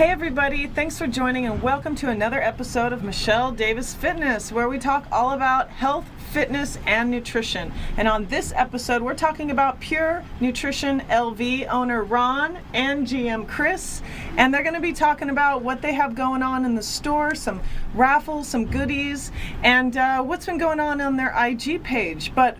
Hey everybody, thanks for joining and welcome to another episode of Michelle Davis Fitness, where we talk all about health, fitness, and nutrition. And on this episode, we're talking about Pure Nutrition LV owner Ron and GM Chris. And they're going to be talking about what they have going on in the store, some raffles, some goodies, and what's been going on their IG page. But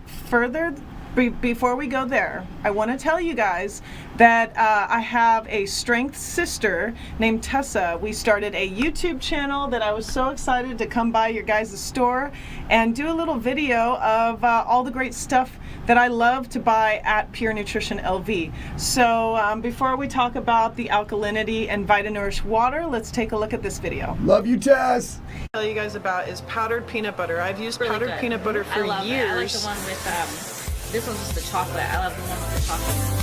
before we go there, I want to tell you guys that I have a strength sister named Tessa. We started a YouTube channel that I was so excited to come by your guys' store and do a little video of all the great stuff that I love to buy at Pure Nutrition LV. So before we talk about the alkalinity and VitaNourish water, let's take a look at this video. Love you, Tess! Tell you guys about is powdered peanut butter. I've used really powdered good. peanut butter for I love years. It. I like the one with this one's just the chocolate. I love the one with the chocolate.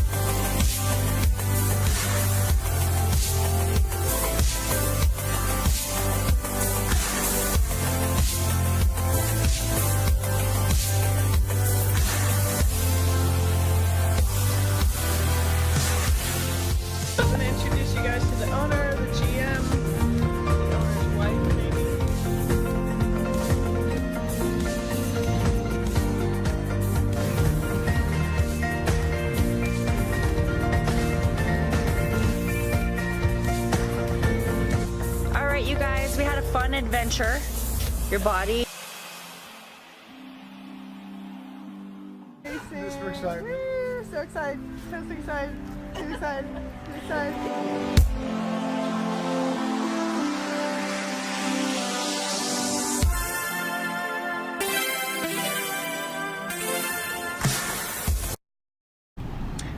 I'm going to introduce you guys to the owner, the GM, the owner's wife, maybe. All right, you guys, we had a fun adventure. Your body. Just for excitement. Woo, so excited, so excited, so excited, so excited.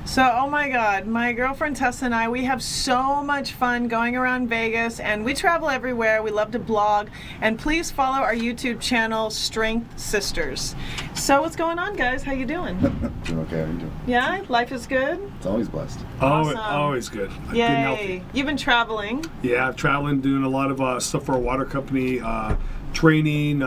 So, oh my God, my girlfriend Tessa and I, we have so much fun going around Vegas, and we travel everywhere. We love to blog, and please follow our YouTube channel, Strength Sisters. So, what's going on, guys? How you doing? Doing okay, how you doing? Yeah, life is good. It's always blessed. Awesome. Always good. Good and Yay! healthy. You've been traveling. Yeah, I'm traveling, doing a lot of stuff for a water company, training.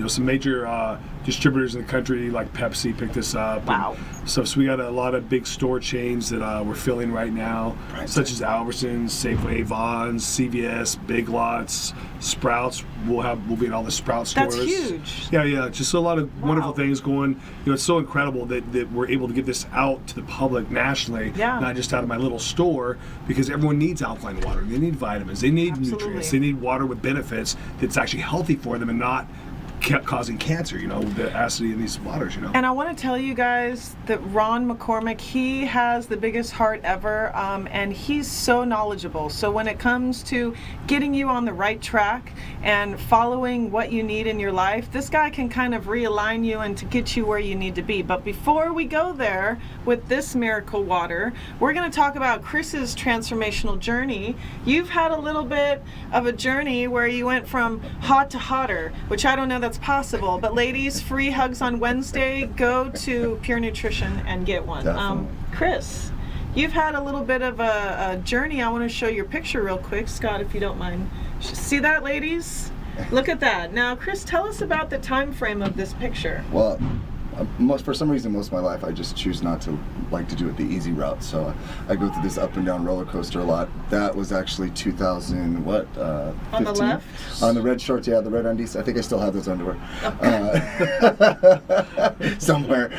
Some major distributors in the country like Pepsi picked us up. Wow. So we got a lot of big store chains that we're filling right now, such as Albertsons, Safeway, Vons, CVS, Big Lots, Sprouts. We'll be in all the Sprouts stores. That's huge. Yeah. Just a lot of wonderful Wow. things going. It's so incredible that we're able to get this out to the public nationally, Yeah. not just out of my little store, because everyone needs alkaline water. They need vitamins. They need Absolutely. nutrients. They need water with benefits that's actually healthy for them and not kept causing cancer, the acidity in these waters, And I want to tell you guys that Ron McCormick, he has the biggest heart ever, and he's so knowledgeable. So when it comes to getting you on the right track and following what you need in your life, this guy can kind of realign you and to get you where you need to be. But before we go there with this miracle water, we're going to talk about Chris's transformational journey. You've had a little bit of a journey where you went from hot to hotter, which I don't know that's possible. But ladies, free hugs on Wednesday. Go to Pure Nutrition and get one. Definitely. Chris, you've had a little bit of a journey. I want to show your picture real quick, Scott, if you don't mind. See that, ladies? Look at that. Now, Chris, tell us about the time frame of this picture. Well, for some reason, most of my life, I just choose not to like to do it the easy route. So I go through this up and down roller coaster a lot. That was actually 2000, what? 15? On the left? On the red shorts, yeah, the red undies. I think I still have those underwear. Somewhere.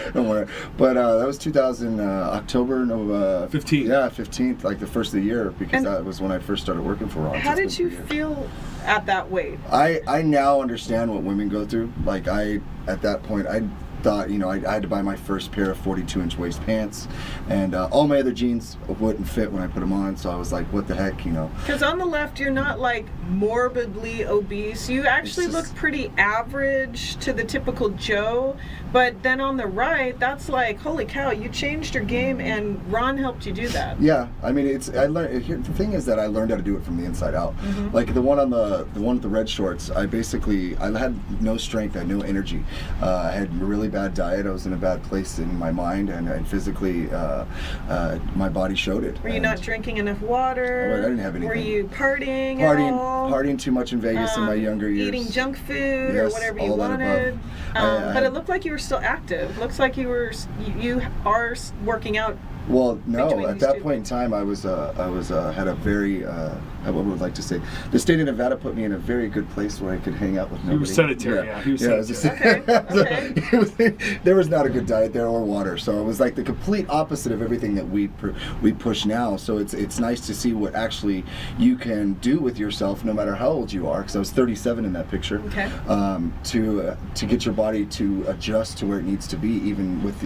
But that was 2000, October, 15th. Yeah, 15th, like the first of the year, because And that was when I first started working for Ron. How So did it's been you 3 years. feel at that weight? I now understand what women go through. Like at that point, I thought, I had to buy my first pair of 42-inch waist pants, and all my other jeans wouldn't fit when I put them on. So I was like, what the heck, Because on the left, you're not like morbidly obese. You actually It's just- look pretty average to the typical Joe. But then on the right, that's like, holy cow, you changed your game, and Ron helped you do that. Yeah, I mean, I learned. The thing is that I learned how to do it from the inside out. Mm-hmm. Like the one with the red shorts, I had no strength, I had no energy. I had a really bad diet. I was in a bad place in my mind and physically. My body showed it. Were you not drinking enough water? I didn't have anything. Were you partying at all? Partying too much in Vegas in my younger years. Eating junk food or Yes, whatever you all that wanted. above. But it looked like you were still active. Looks like you are working out Well, no. between At these that two? point in time, I was had a very what would I like to say? The state of Nevada put me in a very good place where I could hang out with nobody. You were sedentary, yeah. He was it was sedentary. there was not a good diet there or water, so it was like the complete opposite of everything that we push now. So it's nice to see what actually you can do with yourself, no matter how old you are. Because I was 37 in that picture. Okay. To get your body to adjust to where it needs to be, even with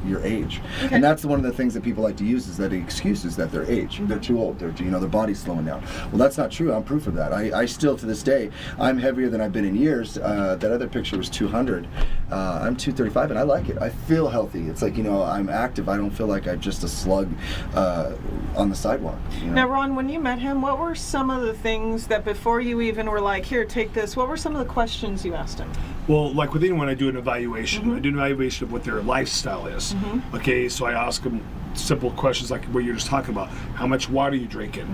your age. Okay. And that's one of the things that people like to use is that excuse is that their age. Mm-hmm. They're too old. Their body's slowing down. Well, that's not true. I'm proof of that. I still to this day, I'm heavier than I've been in years. That other picture was 200. I'm 235 and I like it. I feel healthy. It's like, I'm active. I don't feel like I'm just a slug on the sidewalk. Now, Ron, when you met him, what were some of the things that before you even were like, here, take this, what were some of the questions you asked him? Well, like with anyone, I do an evaluation. I do an evaluation of what their lifestyle is. Okay, so I ask them simple questions like what you're just talking about. How much water are you drinking?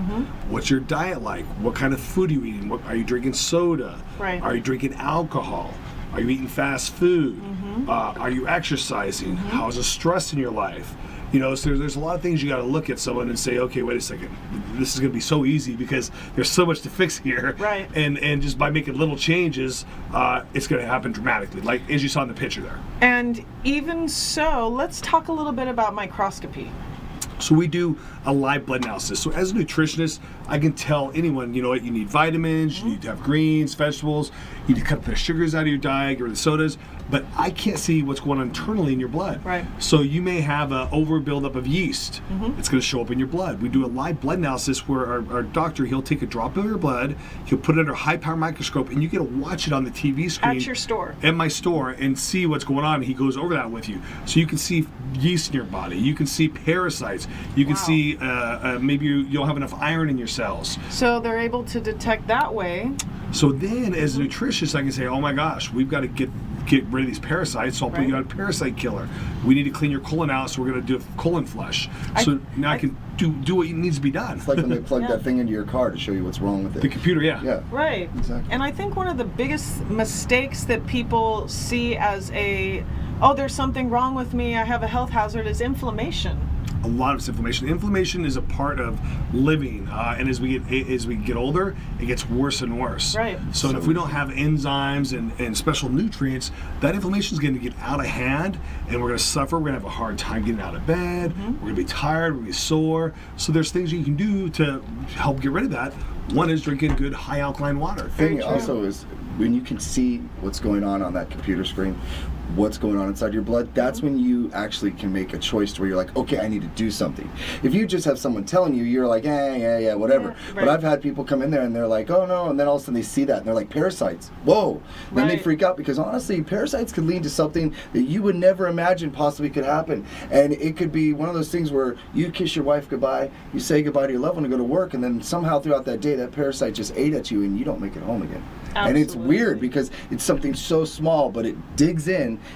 What's your diet like? What kind of food are you eating? Are you drinking soda? Right. Are you drinking alcohol? Are you eating fast food? Are you exercising? How's the stress in your life? So there's a lot of things you got to look at someone and say, okay, wait a second, this is going to be so easy because there's so much to fix here. Right. And just by making little changes, it's going to happen dramatically, like as you saw in the picture there. And even so, let's talk a little bit about microscopy. So we do a live blood analysis. So as a nutritionist, I can tell anyone, you need vitamins, you need to have greens, vegetables, you need to cut the sugars out of your diet, get rid of the sodas, but I can't see what's going on internally in your blood. Right. So you may have an over buildup of yeast. It's going to show up in your blood. We do a live blood analysis where our doctor, he'll take a drop of your blood, he'll put it under a high power microscope, and you get to watch it on the TV screen. At your store. At my store, and see what's going on. He goes over that with you. So you can see yeast in your body. You can see parasites. You can see maybe you don't have enough iron in your cells. So they're able to detect that way. So then, as a nutritionist, I can say, oh my gosh, we've got to get rid of these parasites, so I'll put you on a parasite killer. We need to clean your colon out, so we're going to do colon flush. So now I can do what needs to be done. It's like when they plug that thing into your car to show you what's wrong with it. The computer, yeah. Yeah. Right. Exactly. And I think one of the biggest mistakes that people see as there's something wrong with me, I have a health hazard, is inflammation. A lot of inflammation. Inflammation is a part of living, and as we get older, it gets worse and worse. Right. So if we don't have enzymes and special nutrients, that inflammation is going to get out of hand, and we're going to suffer. We're going to have a hard time getting out of bed. We're going to be tired. We're going to be sore. So there's things you can do to help get rid of that. One is drinking good high alkaline water. The thing also is when you can see what's going on that computer screen, what's going on inside your blood, that's when you actually can make a choice to where you're like, okay, I need to do something. If you just have someone telling you, you're like, yeah, whatever. Yeah, right. But I've had people come in there and they're like, oh no, and then all of a sudden they see that and they're like, parasites, whoa. Then they Right. freak out because honestly, parasites could lead to something that you would never imagine possibly could happen. And it could be one of those things where you kiss your wife goodbye, you say goodbye to your loved one to go to work, and then somehow throughout that day, that parasite just ate at you and you don't make it home again. And it's Absolutely. weird because it's something so small, but it digs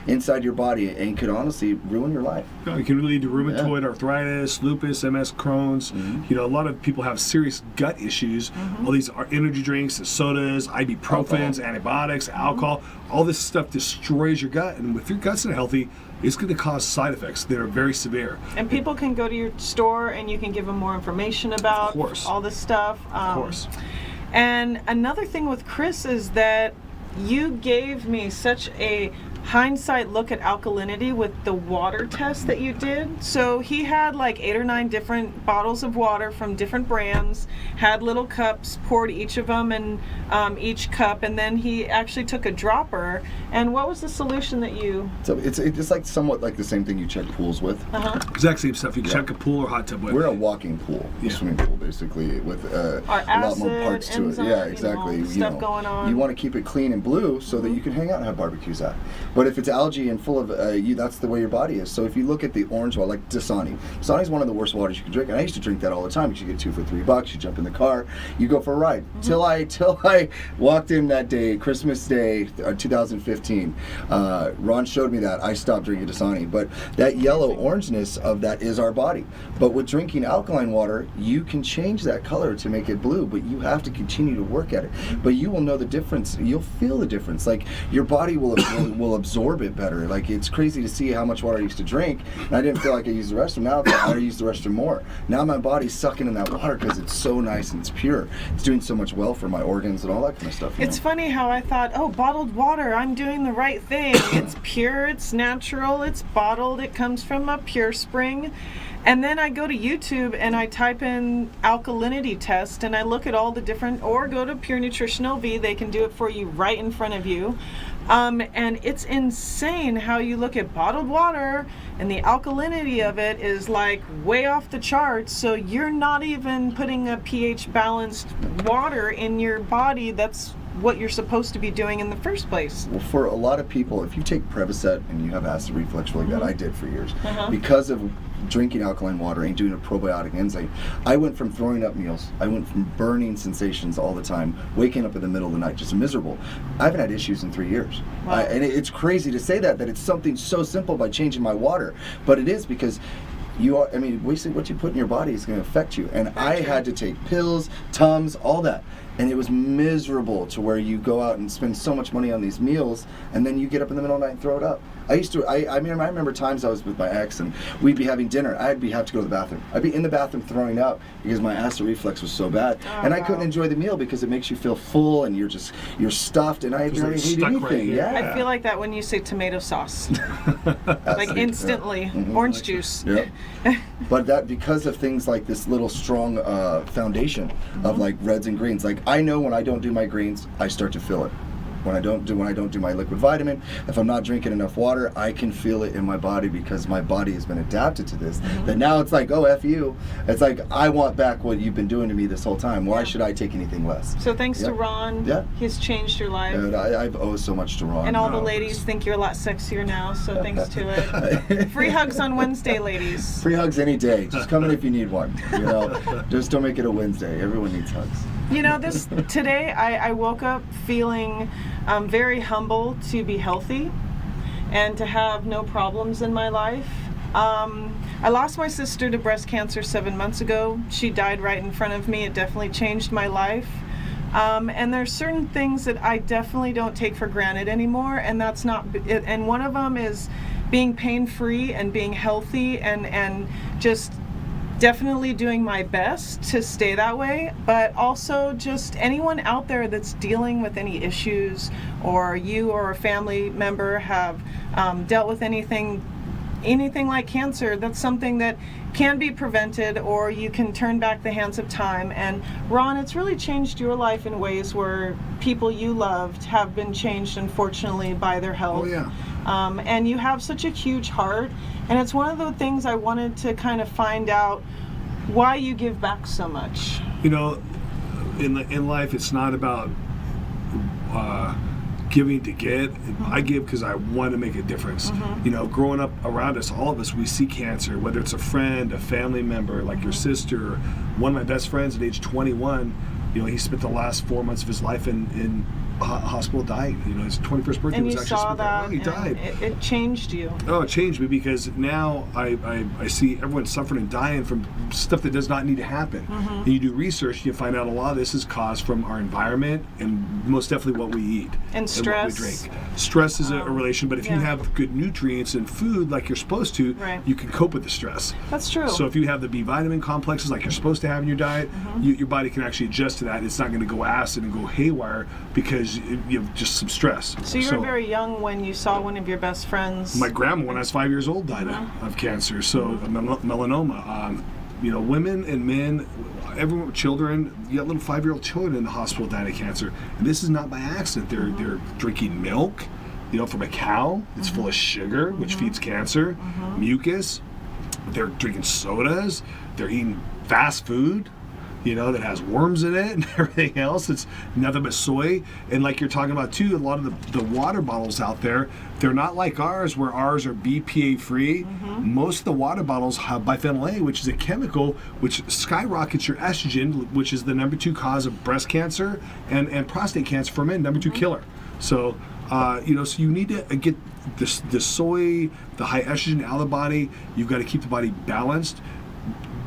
inside your body and could honestly ruin your life. It can really lead to rheumatoid arthritis, lupus, MS, Crohn's. A lot of people have serious gut issues. All these are energy drinks, the sodas, ibuprofens, antibiotics, alcohol. All this stuff destroys your gut, and if your gut's not healthy, it's going to cause side effects that are very severe. And people can go to your store and you can give them more information about all this stuff. Of course. And another thing with Chris is that you gave me such a hindsight look at alkalinity with the water test that you did. So he had like 8 or 9 different bottles of water from different brands, had little cups, poured each of them in each cup, and then he actually took a dropper. And what was the solution that you... So it's like somewhat like the same thing you check pools with. Exact same stuff. You can check a pool or hot tub with. We're a walking pool, a swimming pool basically, with a lot more parts to it. enzyme, Yeah, exactly. stuff going on. You want to keep it clean and blue so that you can hang out and have barbecues at. But if it's algae and full of that's the way your body is. So if you look at the orange water, like Dasani. Dasani is one of the worst waters you can drink, and I used to drink that all the time. You should get 2 for $3. You jump in the car, you go for a ride. Till I walked in that day, Christmas Day, 2015. Ron showed me that. I stopped drinking Dasani, but that yellow orangeness of that is our body. But with drinking alkaline water, you can change that color to make it blue, but you have to continue to work at it. But you will know the difference. You'll feel the difference. Like your body will absorb it better. Like, it's crazy to see how much water I used to drink, and I didn't feel like I used the restroom. Now I use the restroom more. Now my body's sucking in that water because it's so nice and it's pure. It's doing so much well for my organs and all that kind of stuff. It's funny how I thought, oh, bottled water, I'm doing the right thing. It's pure, it's natural, it's bottled, it comes from a pure spring. And then I go to YouTube and I type in alkalinity test and I look at all the different, or go to Pure Nutrition LV, they can do it for you right in front of you. And it's insane how you look at bottled water and the alkalinity of it is like way off the charts. So you're not even putting a pH balanced water in your body. That's what you're supposed to be doing in the first place. Well, for a lot of people, if you take Prevacet and you have acid reflux really bad, I did for years, because of drinking alkaline water and doing a probiotic enzyme, I went from throwing up meals, I went from burning sensations all the time, waking up in the middle of the night, just miserable. I haven't had issues in 3 years. Wow. And it's crazy to say that it's something so simple by changing my water, but it is, because what you put in your body is going to affect you. And I had to take pills, Tums, all that. And it was miserable to where you go out and spend so much money on these meals, and then you get up in the middle of the night and throw it up. I remember times I was with my ex and we'd be having dinner. Have to go to the bathroom. I'd be in the bathroom throwing up because my acid reflux was so bad. And I couldn't enjoy the meal because it makes you feel full and you're stuffed, and I didn't eat anything. I feel like that when you say tomato sauce. Like instantly. Orange juice. Yep. But that, because of things like this little strong foundation of like reds and greens. Like, I know when I don't do my greens, I start to feel it. When I don't do my liquid vitamin, if I'm not drinking enough water, I can feel it in my body because my body has been adapted to this. That now it's like, oh, F you. It's like, I want back what you've been doing to me this whole time. Why should I take anything less? So thanks to Ron, he's changed your life. And I owe so much to Ron. And all the ladies think you're a lot sexier now, so thanks to it. Free hugs on Wednesday, ladies. Free hugs any day. Just come in if you need one. Just don't make it a Wednesday. Everyone needs hugs. Today I woke up feeling very humble to be healthy and to have no problems in my life. I lost my sister to breast cancer 7 months ago. She died right in front of me. It definitely changed my life. And there's certain things that I definitely don't take for granted anymore, and that's not it. And one of them is being pain-free and being healthy and just definitely doing my best to stay that way, but also just anyone out there that's dealing with any issues, or you or a family member have dealt with anything like cancer, that's something that can be prevented, or you can turn back the hands of time. And Ron, it's really changed your life in ways where people you loved have been changed, unfortunately, by their health. Oh, yeah. And you have such a huge heart, and it's one of the things I wanted to kind of find out why you give back so much. In life, it's not about giving to get. I give because I want to make a difference. Growing up around us, all of us, we see cancer, whether it's a friend, a family member, like your sister. One of my best friends at age 21, he spent the last 4 months of his life in hospital, died. His 21st birthday and was you actually saw that, he died. It changed you. Oh, it changed me, because now I see everyone suffering and dying from stuff that does not need to happen. And you do research, you find out a lot of this is caused from our environment, and most definitely what we eat and stress. And what we drink. Stress is a relation, but if you have good nutrients and food like you're supposed to, you can cope with the stress. That's true. So if you have the B vitamin complexes like you're supposed to have in your diet, your body can actually adjust to that. It's not going to go acid and go haywire because you have just some stress. So you were very young when you saw one of your best friends. My grandma, when I was 5 years old, died of cancer. So melanoma. Women and men, everyone with children, you got little 5-year-old children in the hospital dying of cancer. And this is not by accident. They're drinking milk, from a cow. It's full of sugar, which feeds cancer, mucus. They're drinking sodas. They're eating fast food, that has worms in it and everything else. It's nothing but soy. And like you're talking about too, a lot of the water bottles out there, they're not like ours, where ours are BPA free. Most of the water bottles have bisphenol A, which is a chemical which skyrockets your estrogen, which is the number 2 cause of breast cancer and prostate cancer for men, number 2 killer. So so you need to get the soy, the high estrogen out of the body. You've got to keep the body balanced.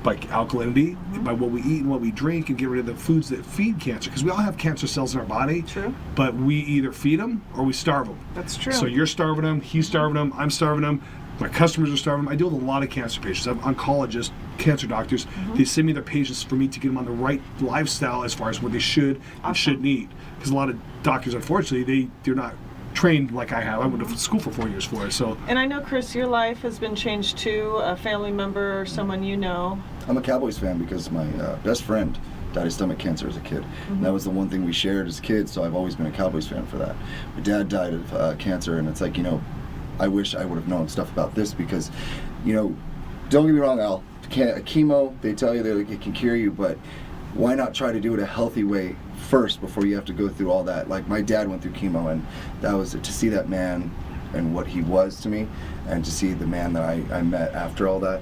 by alkalinity, by what we eat and what we drink, and get rid of the foods that feed cancer. Because we all have cancer cells in our body. True. But we either feed them or we starve them. That's true. So you're starving them, he's starving them, I'm starving them. My customers are starving them. I deal with a lot of cancer patients. I have oncologists, cancer doctors. They send me their patients for me to get them on the right lifestyle as far as what they should and shouldn't eat. Because a lot of doctors, unfortunately, they're not trained like I have. I went to school for 4 years for it. So. And I know, Chris, your life has been changed too. A family member or someone you know. I'm a Cowboys fan because my best friend died of stomach cancer as a kid. And that was the one thing we shared as kids, so I've always been a Cowboys fan for that. My dad died of cancer, and it's like, I wish I would have known stuff about this because, don't get me wrong, Al, chemo, they tell you it can cure you, but why not try to do it a healthy way first before you have to go through all that? Like, my dad went through chemo, and that was to see that man and what he was to me, and to see the man that I met after all that,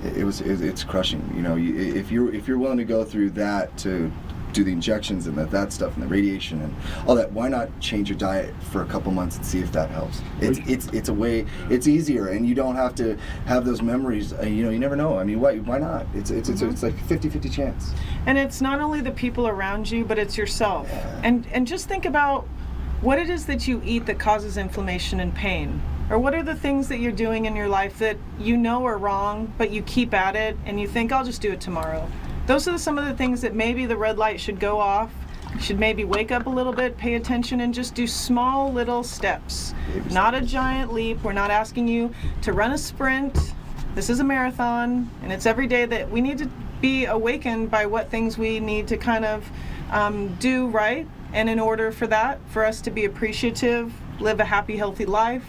it's crushing. If you're willing to go through that to do the injections and that stuff and the radiation and all that, why not change your diet for a couple months and see if that helps? It's a way, it's easier, and you don't have to have those memories. You never know. I mean, why not? It's like 50-50 chance. And it's not only the people around you, but it's yourself. And just think about what it is that you eat that causes inflammation and pain. Or what are the things that you're doing in your life that you know are wrong, but you keep at it and you think, I'll just do it tomorrow. Those are some of the things that maybe the red light should go off. You should maybe wake up a little bit, pay attention, and just do small little steps. Not a giant leap. We're not asking you to run a sprint. This is a marathon, and it's every day that we need to be awakened by what things we need to kind of do right. And in order for that, for us to be appreciative, live a happy, healthy life.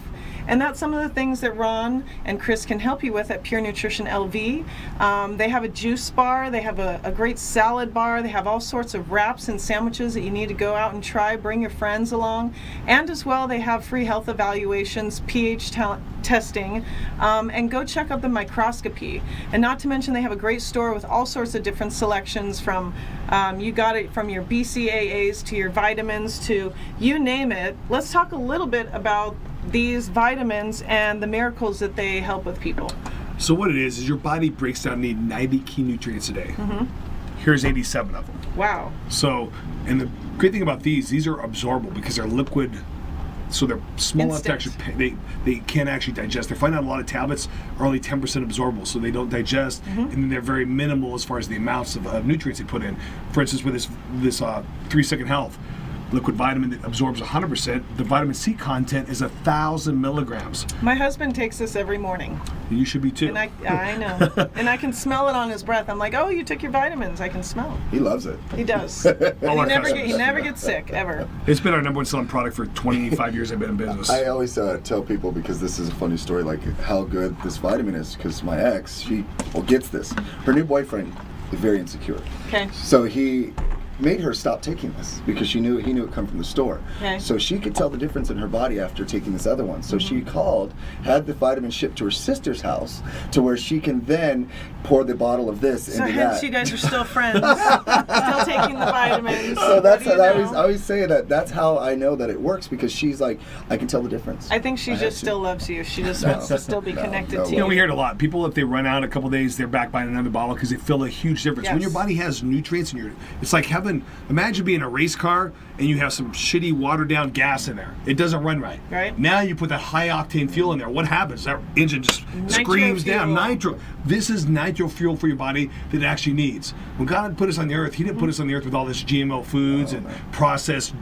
And that's some of the things that Ron and Chris can help you with at Pure Nutrition LV. They have a juice bar, they have a great salad bar, they have all sorts of wraps and sandwiches that you need to go out and try, bring your friends along. And as well, they have free health evaluations, pH testing, and go check out the microscopy. And not to mention, they have a great store with all sorts of different selections from, you got it from your BCAAs to your vitamins to you name it. Let's talk a little bit about these vitamins and the miracles that they help with people. So what it is your body breaks down need 90 key nutrients a day. Here's 87 of them. Wow. So, and the great thing about these are absorbable because they're liquid, so they're small enough to actually, they can't actually digest. They're finding out a lot of tablets are only 10% absorbable, so they don't digest, and they're very minimal as far as the amounts of nutrients they put in. For instance, with this 3 Second Health liquid vitamin that absorbs 100%, the vitamin C content is 1,000 milligrams. My husband takes this every morning. And you should be too. And I know. And I can smell it on his breath. I'm like, oh, you took your vitamins. I can smell it. He loves it. He does. He never gets sick, ever. It's been our #1 selling product for 25 years I've been in business. I always tell people, because this is a funny story, like how good this vitamin is, because my ex, she gets this. Her new boyfriend is very insecure. Okay. So he made her stop taking this because he knew it come from the store. Okay. So she could tell the difference in her body after taking this other one. So she called, had the vitamin shipped to her sister's house, to where she can then pour the bottle of this into hence that. you guys are still friends, still taking the vitamins. So that's I always say that's how I know that it works, because she's like, I can tell the difference. I think she just still loves you. She just wants to still be connected to You you. know, we hear it a lot. People, if they run out a couple days, they're back buying another bottle because they feel a huge difference. When your body has nutrients in it's like imagine being a race car and you have some shitty watered down gas in there. It doesn't run right. Right. Now you put that high octane fuel in there. What happens? That engine just screams down. Nitro. This is nitro fuel for your body that it actually needs. When God put us on the earth, He didn't put us on the earth with all this GMO foods and processed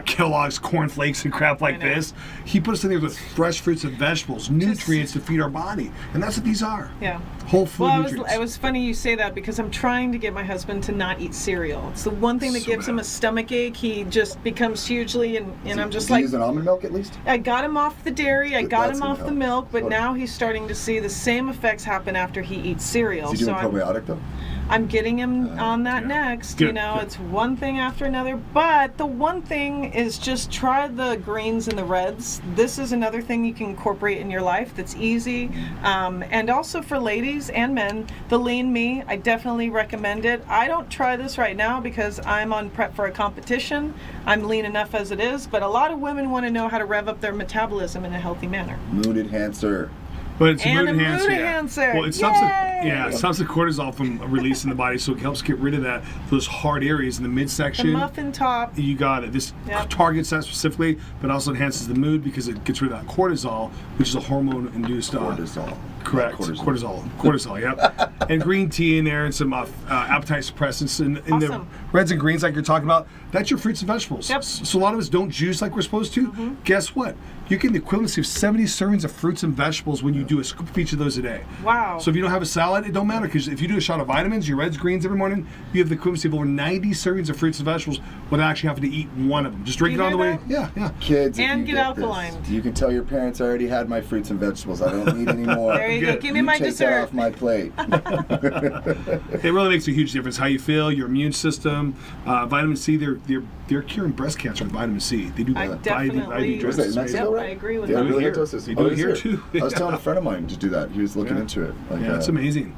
Kellogg's cornflakes and crap like this. He put us in there with fresh fruits and vegetables, nutrients to feed our body. And that's what these are. Yeah. Whole food nutrients. It was funny you say that, because I'm trying to get my husband to not eat cereal. It's the one thing that gives him a stomach ache. He just becomes hugely, and I'm just like, use an almond milk at least? I got him off the dairy, I got That's him off the milk, but now he's starting to see the same effects happen after he eats cereal. Is he doing probiotic though? I'm getting him on that next. Good, It's one thing after another. But the one thing is just try the greens and the reds. This is another thing you can incorporate in your life that's easy. And also for ladies and men, the Lean Me, I definitely recommend it. I don't try this right now because I'm on prep for a competition. I'm lean enough as it is, but a lot of women want to know how to rev up their metabolism in a healthy manner. Mood enhancer. But it's And a mood enhancer. enhancer. Well, it stops Yay! it stops the cortisol from releasing the body, so it helps get rid of those hard areas in the midsection. The muffin top. You got it. This Yep. targets that specifically, but also enhances the mood because it gets rid of that cortisol, which is a hormone-induced. Cortisol. Correct. Cortisol. Cortisol. Yep. And green tea in there and some appetite suppressants in the Awesome. reds and greens like you're talking about. That's your fruits and vegetables. Yep. So a lot of us don't juice like we're supposed to. Guess what? You get the equivalency of 70 servings of fruits and vegetables when you do a scoop of each of those a day. Wow. So if you don't have a salad, it don't matter because if you do a shot of vitamins, your reds, greens every morning, you have the equivalency of over 90 servings of fruits and vegetables without actually having to eat one of them. Just drink You it on the hear way. that? Yeah. Kids, if And you get get alkaline. this, you can tell your parents I already had my fruits and vegetables. I don't need any more. There you go. Good. Give me You my take that dessert. off my plate. It really makes a huge difference how you feel, your immune system. Vitamin C, they're curing breast cancer with vitamin C. They do I IV definitely- drugs. Was that in It's Mexico, Yep, right? I agree with Yeah, that. do it here. Helianthus is- They do it is here, it? too. I was telling a friend of mine to do that. He was looking Yeah. into it. Like, Yeah, it's amazing.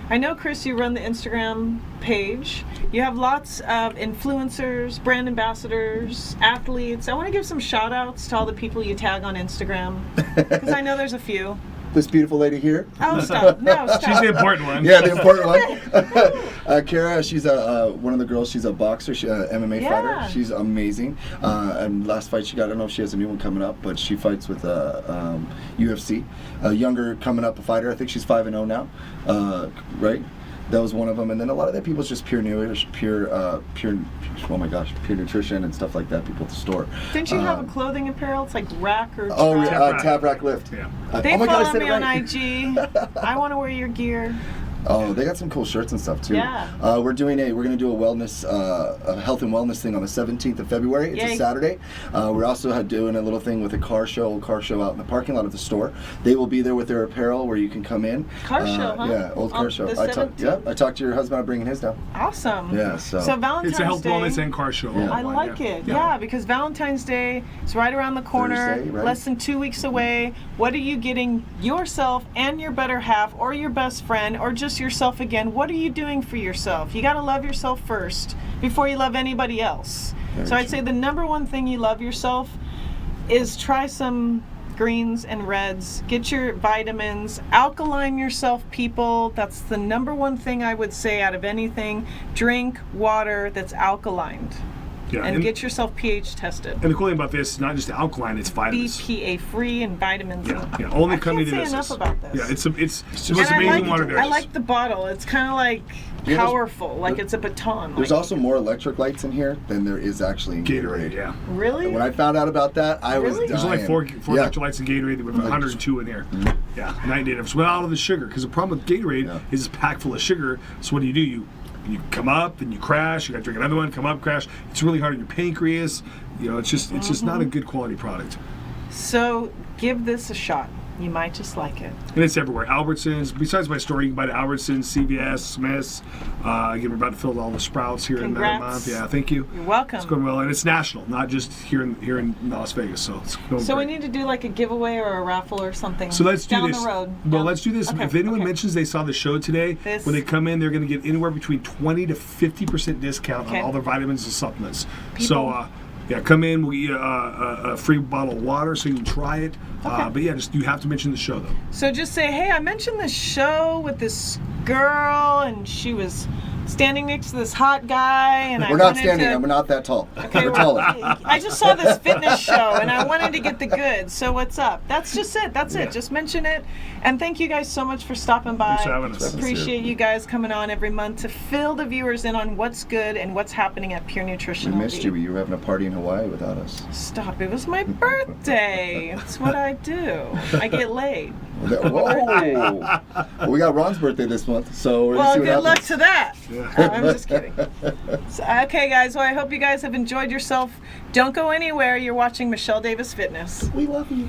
I know, Chris, you run the Instagram page. You have lots of influencers, brand ambassadors, athletes. I want to give some shout outs to all the people you tag on Instagram because I know there's a few. This beautiful lady here. Oh, stop. No, stop. She's the important one. Yeah, the important one. Kara, she's one of the girls. She's a boxer, MMA Yeah. fighter. She's amazing. And last fight she got, I don't know if she has a new one coming up, but she fights with UFC. A younger coming up fighter. I think she's 5-0 now. Right? That was one of them. And then a lot of that people's just pure oh my gosh, pure nutrition and stuff like that. People at the store. Didn't you have a clothing apparel? It's like rack or Oh, Trap? yeah, Tap Rack Lift. Yeah. They oh my follow God, I said me it on right. IG. I want to wear your gear. Oh, they got some cool shirts and stuff too. Yeah. We're gonna do a wellness, a health and wellness thing on the 17th of February. It's Yay. a Saturday. We're also doing a little thing with a car show out in the parking lot of the store. They will be there with their apparel where you can come in. Car show, huh? Yeah, old car On show. the I talked 17th? to your husband about bringing his down. Awesome. Yeah, so- Valentine's It's a health, Day. wellness, and car show. Yeah. I like it. Yeah, because Valentine's Day is right around the corner, Thursday, right? less than 2 weeks away. What are you getting yourself and your better half or your best friend or just yourself again? What are you doing for yourself? You got to love yourself first before you love anybody else. Very So I'd true. say the number one thing you love yourself is try some greens and reds. Get your vitamins. Alkaline yourself, people. That's the number one thing I would say out of anything. Drink water that's alkaline. Yeah, And get yourself pH tested. And the cool thing about this is not just alkaline; it's vitamins. BPA free and vitamins. Yeah, yeah. Only I company can't that say does enough this. about this. Yeah, it's the And most I amazing like, water there I is. like the bottle. It's kind of like Yeah, there's- powerful, like it's a baton. There's like, also more electric lights in here than there is actually in Gatorade. Yeah. really. When I found out about that, I was Really? dying. There's only four Yeah. electrolytes in Gatorade with 102 in here. Yeah, night and day difference without all the sugar. Because the problem with Gatorade Yeah. is it's packed full of sugar. So what do? You come up and you crash. You got to drink another one. Come up, crash. It's really hard on your pancreas. You know, it's just not a good quality product. So give this a shot. You might just like it. And it's everywhere. Albertsons. Besides my store, you can buy it at Albertsons, CVS, Smith's. Again, we're about to fill all the Sprouts here in about a Congrats. month. Yeah, thank you. You're welcome. It's going well, and it's national, not just here in Las Vegas. So it's going So we great. need to do like a giveaway or a raffle or something. So let's do down this. the road. Well, Down- let's do this. Okay, If anyone okay. mentions they saw the show today, This- when they come in, they're going to get anywhere between 20 to 50% discount Okay. on all their vitamins and supplements. People- So, yeah, come in. We'll get you a free bottle of water so you can try it. Okay. But yeah, just you have to mention the show though. So just say, hey, I mentioned this show with this girl, and she was standing next to this hot guy, and I We're not wanted standing. to. We're not that tall. Okay, We're taller. I just saw this fitness show and I wanted to get the goods. So what's up? That's just it. That's Yeah. it. Just mention it. And thank you guys so much for stopping by. Thanks for having us. Appreciate you guys coming on every month to fill the viewers in on what's good and what's happening at Pure Nutrition. We missed LD. you. You were having a party in Hawaii without us. Stop. It was my birthday. That's what I do. I get laid. Whoa! Well, we got Ron's birthday this month, so we're gonna Well, see what good luck happens. to that. I'm just kidding. So, okay, guys. Well, I hope you guys have enjoyed yourself. Don't go anywhere. You're watching Michelle Davis Fitness. We love you.